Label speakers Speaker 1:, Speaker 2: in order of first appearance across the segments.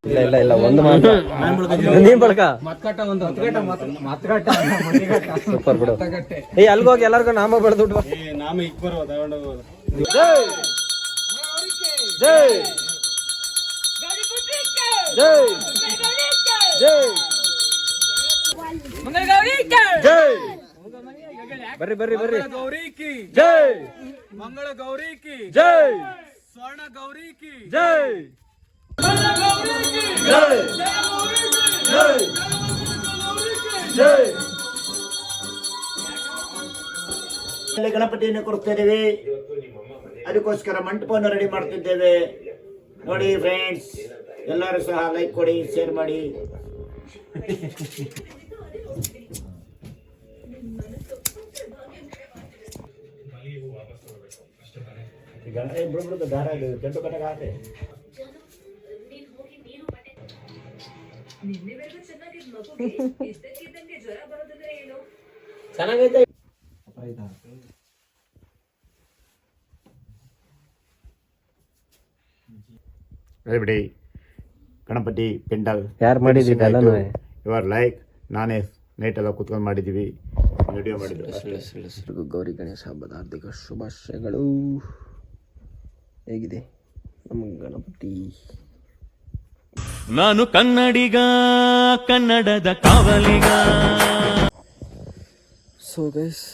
Speaker 1: ಇಲ್ಲ ಇಲ್ಲ ಇಲ್ಲ ಒಂದು ಮಾತ್ರ ನೀನ್ ಬಳಕ ಸೂಪರ್ ಬಿಡು. ಏ ಅಲ್ಗೋಗಿ ಎಲ್ಲರಿಗೂ ನಾಮ ಬೆಳೆದ್ಬಿಟ್ಟು ನಾಮ ಇಕ್ ಬರುವ ತಗೊಂಡೋಗ್ಬೋದು. ಜೈ ಜೈ ಜೈ ಜೈ ಜೈ ಬರ್ರಿ ಬರ್ರಿ ಬರ್ರಿ. ಗೌರಿ ಕಿ ಜೈ, ಮಂಗಳ ಗೌರಿ ಕಿ ಜೈ, ಸ್ವರ್ಣ ಗೌರಿ ಕಿ ಜೈ, ಜೈ ಜೈ ಜೈ.
Speaker 2: ಗಣಪತಿಯನ್ನು ಕೊಡ್ತಿದ್ದೇವೆ, ಅದಕ್ಕೋಸ್ಕರ ಮಂಟಪವನ್ನು ರೆಡಿ ಮಾಡ್ತಿದ್ದೇವೆ. ನೋಡಿ ಫ್ರೆಂಡ್ಸ್, ಎಲ್ಲರೂ ಸಹ ಲೈಕ್ ಕೊಡಿ, ಶೇರ್ ಮಾಡಿ. ದಾರ ಗಂಟು ಕಟ್ಟಗಾತೆ ಚೆನ್ನಾಗೈತೆ. ಬಿಡಿ ಗಣಪತಿ ಪೆಂಡಲ್
Speaker 1: ಯಾರು ಮಾಡಿದ್ದೀವಿ
Speaker 2: ಇವರ್ ಲೈಕ್ ನಾನೇ ನೈಟ್ ಎಲ್ಲ ಕುತ್ಕೊಂಡು ಮಾಡಿದ್ದೀವಿ, ವಿಡಿಯೋ ಮಾಡಿದ್ವಿ.
Speaker 1: ಗೌರಿ ಗಣೇಶ ಹಬ್ಬದ ಹಾರ್ದಿಕ ಶುಭಾಶಯಗಳು. ಹೇಗಿದೆ ನಮ್ಮ ಗಣಪತಿ?
Speaker 3: ನಾನು ಕನ್ನಡಿಗ, ಕನ್ನಡದ ಕಾವಲಿಗ.
Speaker 1: ಸೊ ಗೈಸ್,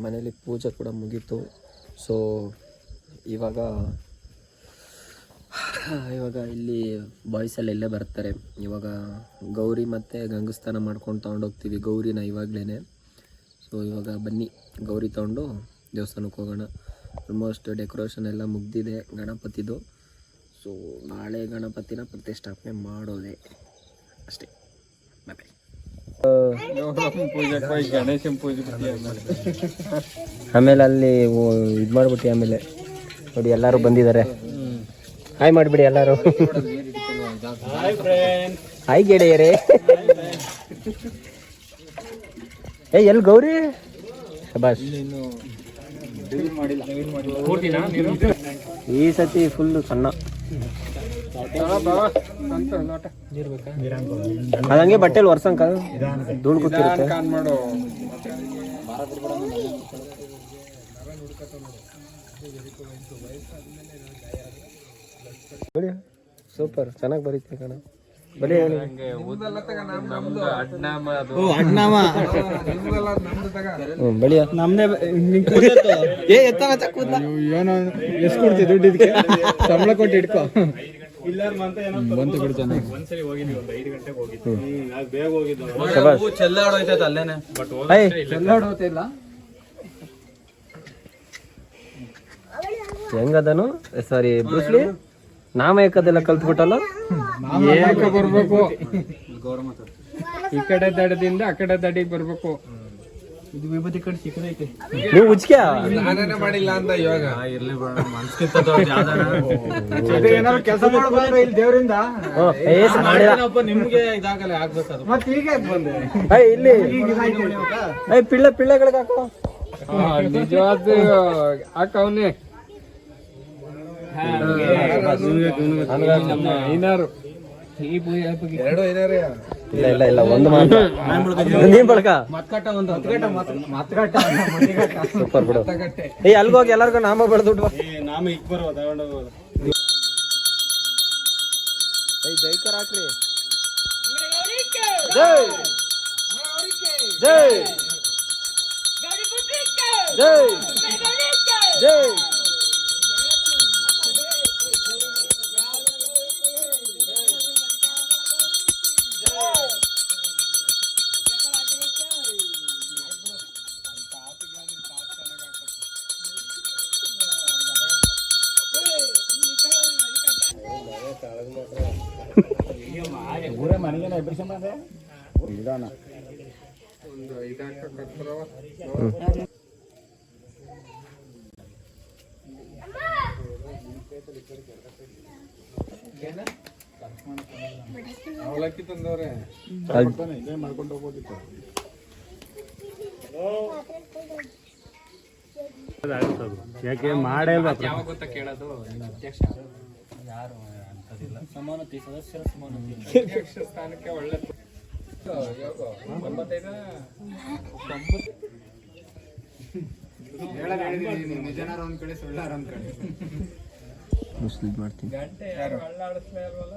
Speaker 1: ಮನೇಲಿ ಪೂಜೆ ಕೂಡ ಮುಗೀತು. ಸೊ ಇವಾಗ ಇಲ್ಲಿ ಬಾಯ್ಸ್ ಎಲ್ಲ ಇಲ್ಲೇ ಬರ್ತಾರೆ. ಇವಾಗ ಗೌರಿ ಮತ್ತು ಗಂಗಸ್ಥಾನ ಮಾಡ್ಕೊಂಡು ತೊಗೊಂಡೋಗ್ತೀವಿ ಗೌರಿನ ಇವಾಗಲೇ. ಸೊ ಇವಾಗ ಬನ್ನಿ ಗೌರಿ ತೊಗೊಂಡು ದೇವಸ್ಥಾನಕ್ಕೆ ಹೋಗೋಣ. ಆಲ್ಮೋಸ್ಟ್ ಡೆಕೋರೇಷನ್ ಎಲ್ಲ ಮುಗ್ದಿದೆ ಗಣಪತಿದು. ಸೊ ನಾಳೆ ಗಣಪತಿನ ಪ್ರತಿಷ್ಠಾಪನೆ ಮಾಡೋದೆ ಅಷ್ಟೇ. ಬಾಯ್. ಆಮೇಲೆ ಅಲ್ಲಿ ಇದು ಮಾಡಿಬಿಟ್ಟು ಆಮೇಲೆ ನೋಡಿ ಎಲ್ಲರೂ ಬಂದಿದ್ದಾರೆ. ಹಾಯ್ ಮಾಡಿಬಿಡಿ ಎಲ್ಲರೂ. ಹಾಯ್ ಗೆಳೆಯರೇ. ಏ ಎಲ್ಲಿ ಗೌರಿ? ಶಬಾಷ್. ಈ ಸತಿ ಫುಲ್ಲು ಸಣ್ಣ ಅದಂಗೆ ಬಟ್ಟೆಲಿ ಒರ್ಸಂಕ ಧೂಳು ಕೂತಿರುತ್ತೆ. ಸೂಪರ್, ಚೆನ್ನಾಗಿ ಬರೀತೆ ಕಣ. ಬರೀ ಬಳಿಯ ನಮ್ದೇ ಏನೋ ಎಷ್ಟು ಕೊಡ್ತೀವಿ ದುಡ್ಡು ಇದಕ್ಕೆ? ಸಂಬಳ ಕೊಟ್ಟು ಇಟ್ಕೋ. ಬಂತು ಬಿಡು ಚೆನ್ನಾಗಿ. ಹೆಂಗದನು? ಸಾರಿ ಬ್ರೂಸ್ಲಿ ನಾಮ ಏಕದೆಲ್ಲ ಕಲ್ತ್ಬಿಟ್ಟಲ್ಲ.
Speaker 4: ಏಕ ಬರ್ಬೇಕು, ಈ ಕಡೆ ದಡದಿಂದ ಆ ಕಡೆ ದಡಿಗೆ ಬರ್ಬೇಕು. ಇದು ವಿಭೂತಿ ಕಡೆ ಸಿಕ್ಕದೈತೆ.
Speaker 1: ನೀವು ಉಚ್ಕೆ
Speaker 4: ನಾನೇ ಮಾಡಿಲ್ಲ ಅಂತ ಇವಾಗ ಇರ್ಲಿ ಏನಾದ್ರು ಕೆಲಸ ಮಾಡ್ಬಾರ್ದು ಇಲ್ಲಿ ದೇವರಿಂದ. ನಿಮ್ಗೆ ಇದಾಗಲ್ಲ ಆಗ್ಬೇಕು. ಮತ್ತೆ ಈಗ ಬಂದೆ
Speaker 1: ಇಲ್ಲಿ ಪಿಳ್ಳೆಗಳಿಗೆ ಹಾಕೋ.
Speaker 4: ನಿಜವಾದ ಹಾಕವನೇ
Speaker 1: ಇಲ್ಲ ಇಲ್ಲ ಇಲ್ಲ ಒಂದು ಮಾತ್ರ ನೀನ್ ಬಳಕ ಸೂಪರ್ ಬಿಡು. ಏ ಅಲ್ಗೋಗಿ ಎಲ್ಲರಿಗೂ ನಾಮ ಬೆಳೆದ್ಬಿಟ್ಟು ನಾಮ ಇಕ್ ಬರುವ ತಗೊಂಡೋಗ್ಬೋದು. ಏ ಜೈಕರ್ ಹಾಕ್ರಿ. ಜೈ ಜೈ ಜೈ ಜೈ.
Speaker 4: ಅವಲಕ್ಕಿ ತಂದವ್ರೆ ಮಾಡ್ಕೊಂಡು ಹೋಗ್ಬೋದಿತ್ತು.
Speaker 5: ಯಾಕೆ ಮಾಡೇ ಇಲ್ಲ
Speaker 4: ಯಾವಾಗ ಗೊತ್ತಾ ಕೇಳೋದು ನಿಮ್ಮ ಅಧ್ಯಕ್ಷ ಯಾರು ಅಂತದಿಲ್ಲ
Speaker 6: ಸಮಾನತೆ ಸದಸ್ಯರ ಸಮಾನತೆ
Speaker 4: ಅಧ್ಯಕ್ಷ ಸ್ಥಾನಕ್ಕೆ ಒಳ್ಳೆ 95 ನಿಜನಾರ ಒಂದ್ ಕಡೆ ಸುಳ್ಳಾರ ಒಂದ್ ಕಡೆ
Speaker 1: ಮುಸ್ಲಿದ್ ಮಾಡ್ತೀನಿ.
Speaker 4: ಗಂಟೆ ಯಾರು ಅಳ್ಳಾಡಿಸ್ಲೇ ಇಲ್ವಲ್ಲ.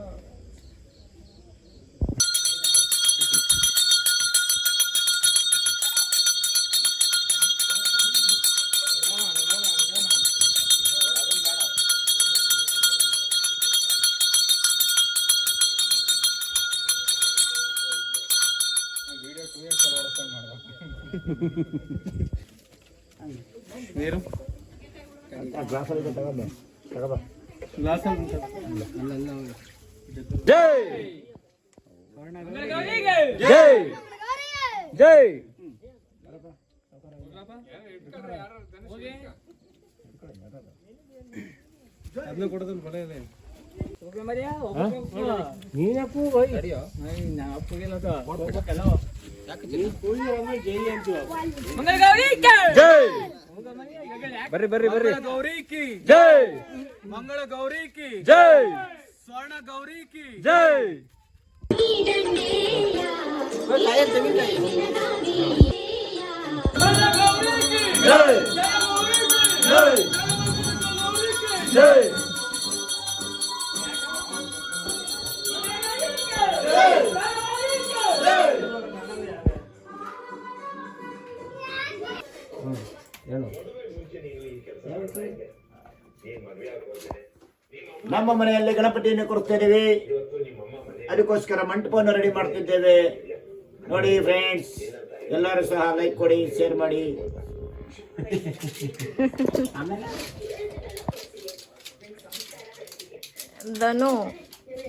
Speaker 4: ವಿಡಿಯೋ 2 ಇಯರ್ಸ್ ಓಡಿಸ್ತಾ ಮಾಡ್ಬೇಕು. ನೀರು
Speaker 2: ಗ್ಲಾಸಲ್ಲಿ ತಗೊಂಡು ತಗೋಬಾ.
Speaker 5: ಜೈ ಜೈ ಜೈ ಅದನ್ನ ಕೊಡೋದನ್ನ ಬರೆಯಲ್ಲ ನೀನಪ್ಪು ಬರ್ರಿ ಬರ್ರಿ ಬರ್ರಿ
Speaker 6: ಗೌರಿ ಕಿ
Speaker 5: ಜೈ
Speaker 6: ಮಂಗಳ ಗೌರಿ ಕಿ
Speaker 5: ಜೈ
Speaker 6: ಸ್ವರ್ಣ ಗೌರಿ ಕಿ
Speaker 5: ಜೈ ಜೈ ಜೈ ಜೈ
Speaker 2: ನಮ್ಮ ಮನೆಯಲ್ಲಿ ಗಣಪತಿಯನ್ನು ಕೊಡ್ತಿದ್ದೀವಿ, ಅದಕ್ಕೋಸ್ಕರ ಮಂಟಪವನ್ನು ರೆಡಿ ಮಾಡ್ತಿದ್ದೇವೆ. ನೋಡಿ ಫ್ರೆಂಡ್ಸ್, ಎಲ್ಲರೂ ಸಹ ಲೈಕ್ ಕೊಡಿ, ಶೇರ್ ಮಾಡಿ.
Speaker 7: ಧನು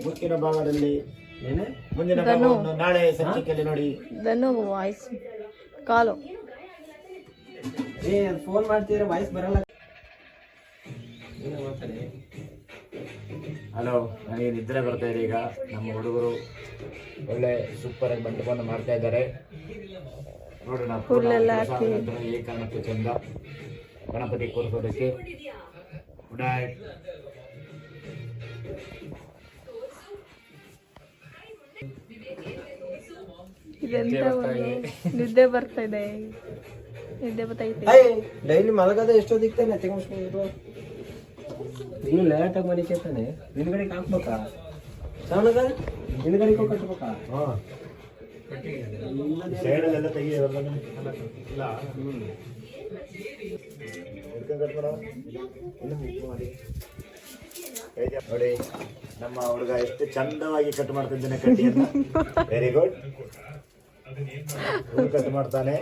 Speaker 2: ಮುಂದಿನ ಭಾಗದಲ್ಲಿ ಮುಂದಿನ ಭಾಗವನ್ನು ನಾಳೆ ಸಂಚಿಕೆಯಲ್ಲಿ ನೋಡಿ.
Speaker 7: ಧನು ವಾಯ್ಸ್ ಕಾಲು
Speaker 1: ಫೋನ್ ಮಾಡ್ತಿದ್ರೆ ವಾಯ್ಸ್ ಬರಲ್ಲ.
Speaker 2: ಹಲೋ, ನನಗೆ ನಿದ್ರೆ ಬರ್ತಾ ಇದೆ. ಈಗ ನಮ್ಮ ಹುಡುಗರು ಒಳ್ಳೆ ಸೂಪರ್ ಆಗಿ ಮಂಟಪವನ್ನು ಮಾಡ್ತಾ ಇದ್ದಾರೆ. ನೋಡೋಣ ಈ ಕಾರಣಕ್ಕೂ ಚಂದ ಗಣಪತಿ ಕೂರಿಸೋದಕ್ಕೆ.
Speaker 7: ಇದೆಂತ ನಿದ್ದೆ ಬರ್ತಾ ಇದೆ, ನಿದ್ದೆ ಬರ್ತೈತೆ.
Speaker 1: ಡೈಲಿ ಮಲಗದ ಎಷ್ಟೊತ್ತಿಗ್ತಾನೆ ತೆಗೆಸ್ಕೊಂಡು ಇನ್ನು ಲೇಟಾಗಿ ಮಲಿಕೇತಾನೆ. ನಿನ್ಗಡೆಗೆ ಹಾಕ್ಬೇಕಾ ಸಣ್ಣಗ ನಿನ್ಗಡೆಗೆ ಕಟ್ಬೇಕಾ?
Speaker 2: ಸೈಡಲ್ಲೆಲ್ಲ ತೆಗಿ. ನೋಡಿ ನಮ್ಮ ಹುಡುಗ ಎಷ್ಟು ಚಂದವಾಗಿ ಕಟ್ ಮಾಡ್ತಿದ್ದಾನೆ ಕಟ್ಟಿಯನ್ನು. Very good. ಕಟ್ ಮಾಡ್ತಾನೆ,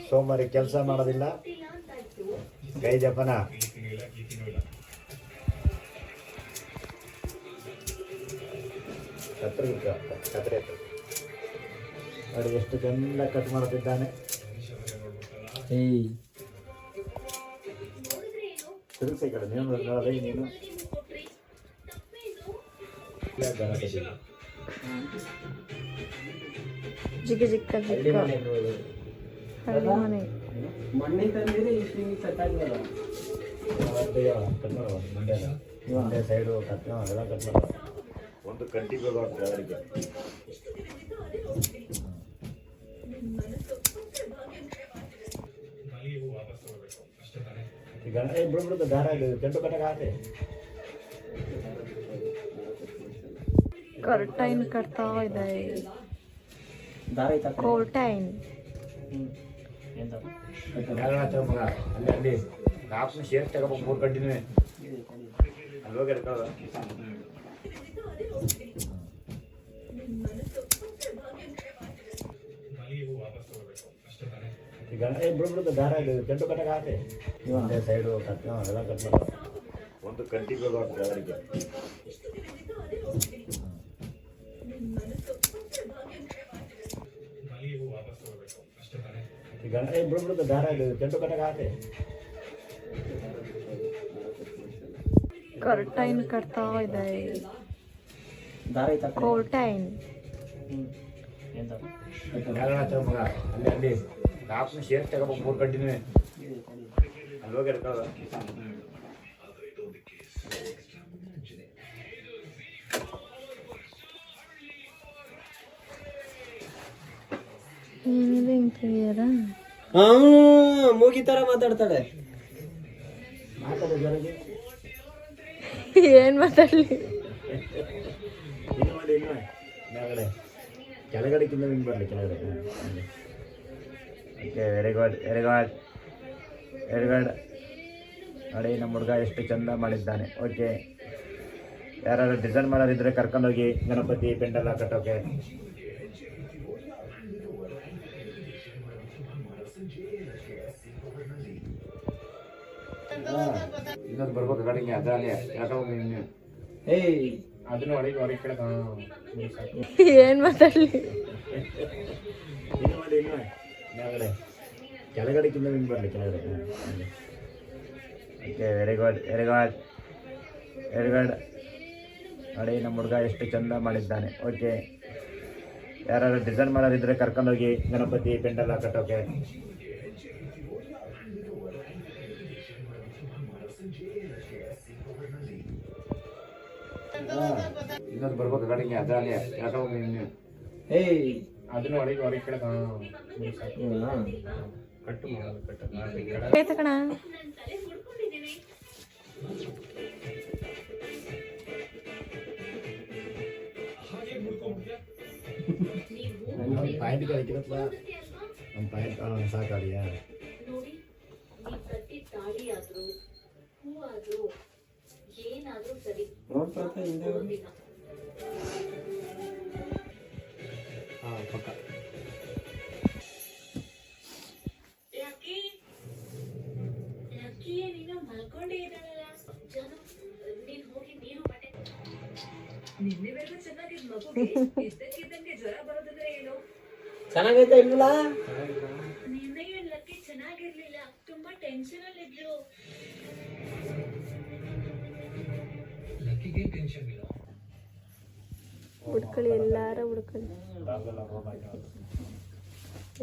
Speaker 2: ಸೋಮವಾರ ಕೆಲಸ ಮಾಡೋದಿಲ್ಲ. ಕೈ ಜಪನ. ಕತ್ರೆ ನೋಡಿ ಎಷ್ಟು ಚಂದ ಕಟ್ ಮಾಡ್ತಿದ್ದಾನೆ. ತಿರುಗಿಸಿ ಕಡೆ ನೀನು ನೀನು
Speaker 7: ಜಿಕ್ಕ ಜಿಕ್ಕ ಜಿಕ್ಕ ಹಳ್ಳಿ ಮನೆ.
Speaker 1: ಮಣ್ಣಿ ತಂದಿರಿ ಸೆಟ್ ಆಗಿಲ್ಲ.
Speaker 2: ಕಟ್ ಮಾಡುವ ಮಂಡ್ಯ ಸೈಡು ಕಟ್ ಎಲ್ಲ ಕಟ್ ಮಾಡುವ. ಒಂದು ಕಂಟಿನ್ಯೂ ಆಗ್ತದೆ ಅವರಿಗೆ. ಈಗ ಬಿಡ್ಬಿಡುತ್ತೆ ದಾರ ಗಂಟು ಕಟ್ಟಕ್ಕೆ ಆತೆ.
Speaker 7: ಕರ್ಟೈನ್ ಕಟ್ತಾ ಇದೆ. ಕೋರ್ಟೈನ್
Speaker 2: ಅಲ್ಲಿ ಕಾಪು ಶೇರ್ ತಗೋಬೇಕು. 3 ಕಂಟಿನ್ಯೂ ಅಲ್ಲಿ ಹೋಗಿ ಇರ್ತಾವ. ಈಗ ಬಿಡ್ಬಿಡುತ್ತೆ ದಾರ ಗಂಟು ಕಟ್ಟಕ್ಕೆ ಆತೆ. ಸೈಡು ಕಟ್ ಎಲ್ಲ ಕಟ್ ಮಾಡುವ. ಒಂದು ಕಂಟಿನ್ಯೂ ಆಗ್ತದೆ ಅವರಿಗೆ. ಈಗ ಬಿಡ್ಬಿಡುತ್ತೆ ದಾರ ಗಂಟು ಕಟ್ಟಕ್ಕೆ ಆತೆ.
Speaker 7: ಕರ್ಟೈನ್ ಕಟ್ತಾ ಇದೆ. ಕೋರ್ಟೈನ್
Speaker 2: ಅಲ್ಲಿ ಕಾಪು ಶೇರ್ ತಗೋಬೇಕು. 3 ಕಂಟಿನ್ಯೂ ಅಲ್ಲಿ ಹೋಗಿ ಎಡ್ಕೊಳ್ಳೋದು.
Speaker 7: ಏನಿದೆ ಹಿಂಗೆ ತೆಗಿಯಾರ
Speaker 1: ಮೂಗಿ ತರ ಮಾತಾಡ್ತಾಳೆ.
Speaker 7: ಏನ್ ಮಾತಾಡ್ಲಿ?
Speaker 2: ಇನ್ನು ಮಾಡಿ ಇನ್ನು ಮೇಲ್ಗಡೆ ಕೆಳಗಡೆಕ್ಕಿಂತ ಹಿಂಗೆ ಬರಲಿ ಕೆಳಗಡೆ. Okay, very good very good very good. ನೋಡಿ ನಮ್ಮ ಹುಡುಗ ಎಷ್ಟು ಚಂದ ಮಾಡಿದ್ದಾನೆ. ಓಕೆ, ಯಾರಾದ್ರೂ ಡಿಸೈನ್ ಮಾಡೋರಿದ್ರೆ ಕರ್ಕೊಂಡೋಗಿ ಗಣಪತಿ ಪೆಂಡಲ್ ಕಟ್ಟೋಕೆ. ಇನ್ನೊಂದು ಬರ್ಬೇಕು ಗಾಡಿಗೆ ಅದಾಲೆ ಯಾಕೋ
Speaker 4: ಏಯ್ ಅದನ್ನು ಹೊರಗೆ ಹೊರಗೆ ಕಡೆ
Speaker 7: ಏನ್ ಮಾತಾಡ್ಲಿ?
Speaker 2: ಇನ್ನು ಮಾಡಿ ಇನ್ನು ಮೇಲ್ಗಡೆ ಕೆಳಗಡೆಕ್ಕಿಂತ ಹಿಂಗೆ ಬರಲಿ ಕೆಳಗಡೆ. Okay, very good very good very good. ನೋಡಿ ನಮ್ಮ ಹುಡುಗ ಎಷ್ಟು ಚಂದ ಮಾಡಿದ್ದಾನೆ. ಓಕೆ, ಯಾರಾದ್ರೂ ಡಿಸೈನ್ ಮಾಡೋರಿದ್ರೆ ಕರ್ಕೊಂಡೋಗಿ ಗಣಪತಿ ಪೆಂಡಲ್ ಕಟ್ಟೋಕೆ. ಇನ್ನೊಂದು ಬರ್ಬೇಕು ಗಾಡಿಗೆ ಅದಾಲೆ ಯಾಕೋ
Speaker 4: ಏಯ್ ಅದನ್ನು ಹೊರಗೆ ಹೊರಗೆ ಕಡೆ ಕಟ್ಟು ಮಾಡೋದು ಕಟ್ಟು
Speaker 7: ಆಯ್ತು ಕಣ.
Speaker 2: ಪಾಯಿಂಟ್ ಗಳಿಕಿರಪ್ಪ, ನಮ್ಮ ಪಾಯಿಂಟ್ ಸಾಕಾಲಿಯಾ?
Speaker 8: ನೋಡಿ, ನೀವ್ ಕಟ್ಟಿ ತಾಳಿ ಆದ್ರೂ ಹೂ ಆದ್ರೂ ಏನಾದ್ರೂ ಸರಿ ದಿನ ಲಕ್ಕಿ ಲಕ್ಕಿ ನೀನು ಮಲ್ಕೊಂಡೇ ಇದ್ದಾಳಲ್ಲ ಜನ, ನೀನ್ ಹೋಗಿ ನೀರು ಬಟ್ಟೆ ನಿನ್ನೆವರೆಗೂ ಚೆನ್ನಾಗಿದ್ ಮಗುಗೆ ಇದ್ದಕ್ಕಿದ್ದಂಗೆ ಜ್ವರ ಬರೋದಂದ್ರೆ ಏನು?
Speaker 1: ಚೆನ್ನಾಗೈತೆ ಇಲ್ವಲ್ಲ?
Speaker 8: ನಿನ್ನೆ ಲಕ್ಕಿ ಚೆನ್ನಾಗಿರ್ಲಿಲ್ಲ, ತುಂಬಾ ಟೆನ್ಷನ್ ಅಲ್ಲಿ ಇದ್ಲು.
Speaker 7: ಹುಡ್ಕೊಳ್ಳಿ, ಎಲ್ಲಾರ ಹುಡ್ಕೊಳ್ಳಿ,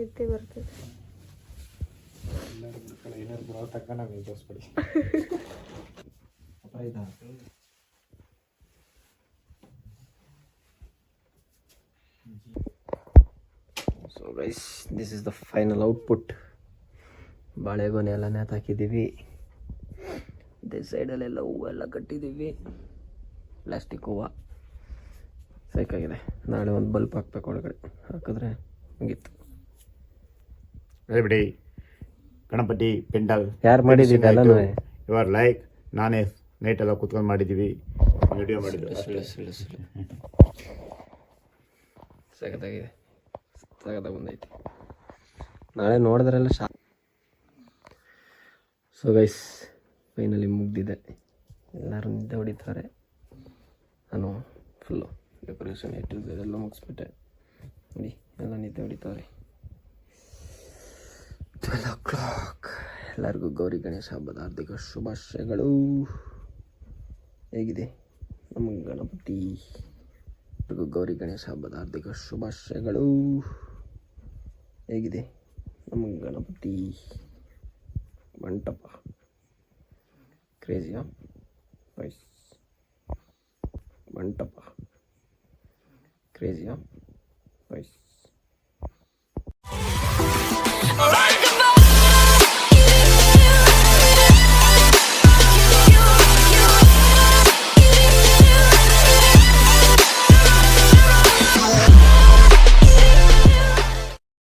Speaker 7: ಎತ್ತಿ ಬರ್ತದೆ.
Speaker 2: ಏನಾದ್ರು ಬರೋ ತಕ್ಕ ನಾವು ತೋರಿಸ್ಬಿಡಿ.
Speaker 1: So guys, this is the final output. ಬಾಳೆಗೊನೆ ಎಲ್ಲ ನೇತಾಕಿದ್ದೀವಿ. ಇದೇ ಸೈಡಲ್ಲೆಲ್ಲ ಹೂವೆಲ್ಲ ಕಟ್ಟಿದ್ದೀವಿ. ಪ್ಲಾಸ್ಟಿಕ್ ಹೂವು ಸಾಕಾಗಿದೆ. ನಾಳೆ ಒಂದು ಬಲ್ಪ್ ಹಾಕ್ಬೇಕು ಒಳಗಡೆ, ಹಾಕಿದ್ರೆ ಮುಗೀತು.
Speaker 2: ಬಿಡಿ, ಗಣಪತಿ ಪೆಂಡಲ್
Speaker 1: ಯಾರು ಮಾಡಿದ್ದೀವಿ ಎಲ್ಲ
Speaker 2: ಯುವರ್ ಲೈಕ್ ನಾನೇ ನೈಟೆಲ್ಲ ಕೂತ್ಕೊಂಡು ಮಾಡಿದ್ದೀವಿ, ವಿಡಿಯೋ ಮಾಡಿದ್ವಿ.
Speaker 1: ಸಖತ್ತಾಗಿದೆ, ಸಖತ್ತಾಗಿ ಬಂದೈತಿ. ನಾಳೆ ನೋಡಿದ್ರೆಲ್ಲ ಸೊ ಗೈಸ್, ಫೈನಲಿ ಮುಗ್ದಿದೆ. ಎಲ್ಲರೂ ನಿದ್ದೆ ಹೊಡಿತಾರೆ. ನಾನು ಫುಲ್ಲು ಡೆಕೋರೇಷನ್ ಎಲ್ಲ ಮುಗಿಸ್ಬಿಟ್ಟೆ. ನೋಡಿ, ಎಲ್ಲ ನಿದ್ದೆ ಹೊಡಿತಾರೆ. 12 o'clock. ಎಲ್ಲರಿಗೂ ಗೌರಿ ಗಣೇಶ ಹಬ್ಬದ ಹಾರ್ದಿಕ ಶುಭಾಶಯಗಳು. ಹೇಗಿದೆ ನಮ್ಮ ಗಣಪತಿ? ಗೌರಿ ಗಣೇಶ ಹಬ್ಬದ ಹಾರ್ದಿಕ ಶುಭಾಶಯಗಳು. ಹೇಗಿದೆ ನಮ್ಮ ಗಣಪತಿ ಮಂಟಪ? ಕ್ರೇಜಿಯಾ ವೈಸ್ ಮಂಟಪ? ಕ್ರೇಜಿಯಾ ವೈಸ್?